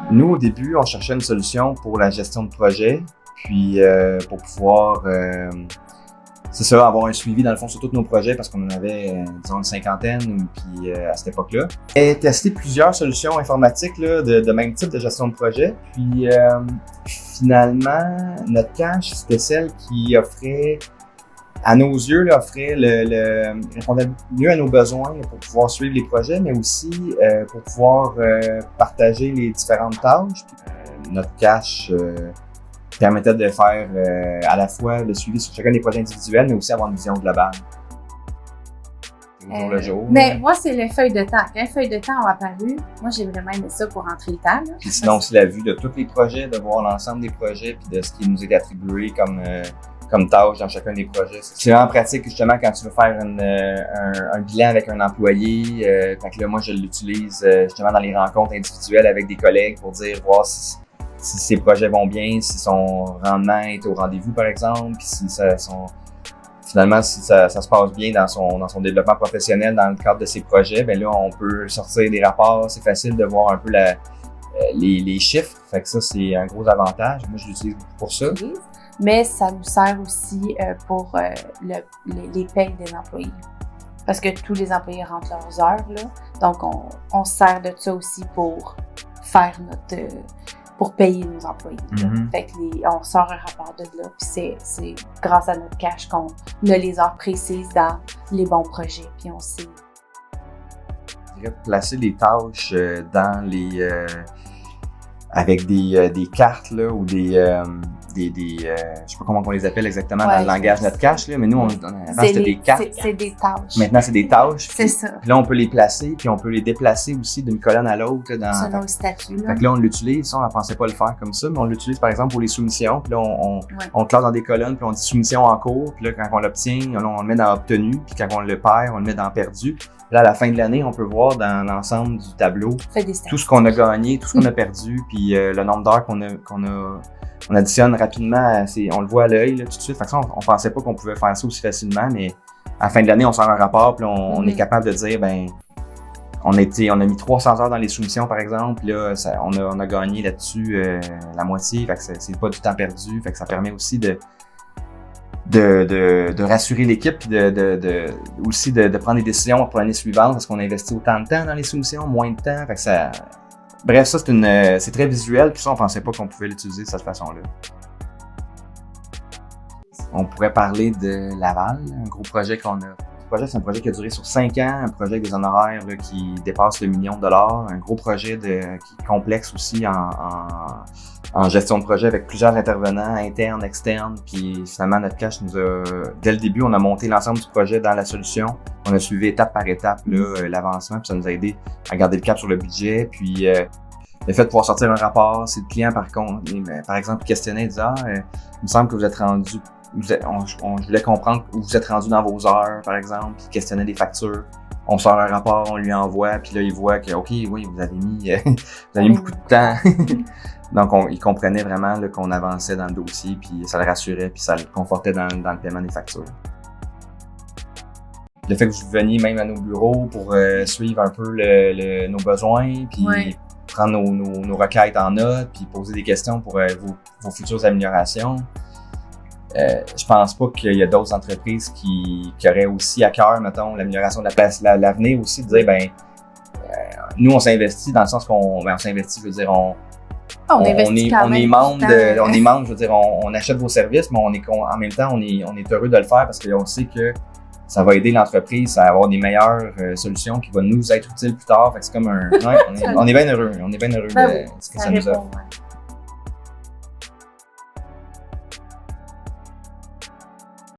Nous, au début, on cherchait une solution pour la gestion de projet, puis pour pouvoir, c'est ça, avoir un suivi dans le fond sur tous nos projets parce qu'on en avait, disons, une cinquantaine puis à cette époque-là. Et testé plusieurs solutions informatiques là, de même type de gestion de projet. Puis finalement, notre cache, c'était celle qui offrait, à nos yeux, là, répondait mieux à nos besoins pour pouvoir suivre les projets, mais aussi pour pouvoir partager les différentes tâches. Notre cache permettait de faire à la fois le suivi sur chacun des projets individuels, mais aussi avoir une vision globale. Au jour le jour. Mais moi, c'est les feuilles de temps. Quand les feuilles de temps ont apparu, moi, j'ai vraiment aimé ça pour rentrer le temps. Puis sinon, aussi la vue de tous les projets, de voir l'ensemble des projets, puis de ce qui nous est attribué comme tâche dans chacun des projets. C'est vraiment pratique justement quand tu veux faire un bilan avec un employé. Fait que là, moi, je l'utilise justement dans les rencontres individuelles avec des collègues pour voir si ses projets vont bien, si son rendement est au rendez-vous, par exemple, puis si finalement, si ça se passe bien dans son développement professionnel dans le cadre de ses projets, ben là, on peut sortir des rapports. C'est facile de voir un peu les chiffres. Fait que ça, c'est un gros avantage. Moi, je l'utilise beaucoup pour ça. Mais ça nous sert aussi pour les payes des employés. Parce que tous les employés rentrent leurs heures, là. Donc, on se sert de ça aussi pour faire pour payer nos employés. Mm-hmm. Fait que on sort un rapport de là, puis c'est grâce à notre cache qu'on a les heures précises dans les bons projets, puis on sait. Je dirais placer les tâches dans avec des cartes là, ou je sais pas comment on les appelle exactement dans le langage de notre cache, là, mais nous, avant, c'était des cartes. C'est des tâches. Maintenant, c'est des tâches. C'est ça. Puis là, on peut les placer, puis on peut les déplacer aussi d'une colonne à l'autre. Selon le statut. Fait que là, on l'utilise. On ne pensait pas le faire comme ça, mais on l'utilise, par exemple, pour les soumissions. Puis là, on classe dans des colonnes, puis on dit soumission en cours. Puis là, quand on l'obtient, on le met dans obtenu. Puis quand on le perd, on le met dans perdu. Là, à la fin de l'année, on peut voir dans l'ensemble du tableau tout ce qu'on a gagné, tout ce qu'on a perdu, puis le nombre d'heures qu'on additionne rapidement. On le voit à l'œil là, tout de suite. Fait que ça, on pensait pas qu'on pouvait faire ça aussi facilement, mais à la fin de l'année, on sort un rapport, puis on est capable de dire, on a mis 300 heures dans les soumissions, par exemple, puis là, on a gagné là-dessus la moitié. Fait que c'est pas du temps perdu. Fait que ça permet aussi de rassurer l'équipe, puis aussi de prendre des décisions pour l'année suivante, parce qu'on a investi autant de temps dans les soumissions, moins de temps. Fait que ça. Bref, ça, c'est très visuel, puis ça, on pensait pas qu'on pouvait l'utiliser de cette façon-là. On pourrait parler de Laval, un gros projet qu'on a. C'est un projet qui a duré sur 5 ans, un projet avec des honoraires là, qui dépasse le $1 million, un gros projet qui est complexe aussi en gestion de projet avec plusieurs intervenants, internes, externes, puis finalement notre cache dès le début, on a monté l'ensemble du projet dans la solution. On a suivi étape par étape là, l'avancement, puis ça nous a aidé à garder le cap sur le budget, puis le fait de pouvoir sortir un rapport, si le client par exemple questionnait, disait il me semble que vous êtes rendu. Je voulais comprendre où vous êtes rendu dans vos heures, par exemple, puis questionner des factures. On sort un rapport, on lui envoie, puis là, il voit que, OK, oui, vous avez mis beaucoup de temps. Donc, il comprenait vraiment là, qu'on avançait dans le dossier, puis ça le rassurait, puis ça le confortait dans le paiement des factures. Le fait que vous veniez même à nos bureaux pour suivre un peu nos besoins, puis prendre nos requêtes en note, puis poser des questions pour vos futures améliorations. Je pense pas qu'il y a d'autres entreprises qui auraient aussi à cœur, mettons, l'amélioration de la place, l'avenir aussi, de dire, nous, on s'investit dans le sens qu'on s'investit, je veux dire, on est membre, je veux dire, on achète vos services, mais en même temps, on est heureux de le faire parce qu'on sait que ça va aider l'entreprise à avoir des meilleures solutions qui vont nous être utiles plus tard. Fait que c'est comme on est bien heureux. On est bien heureux de ce que ça nous offre.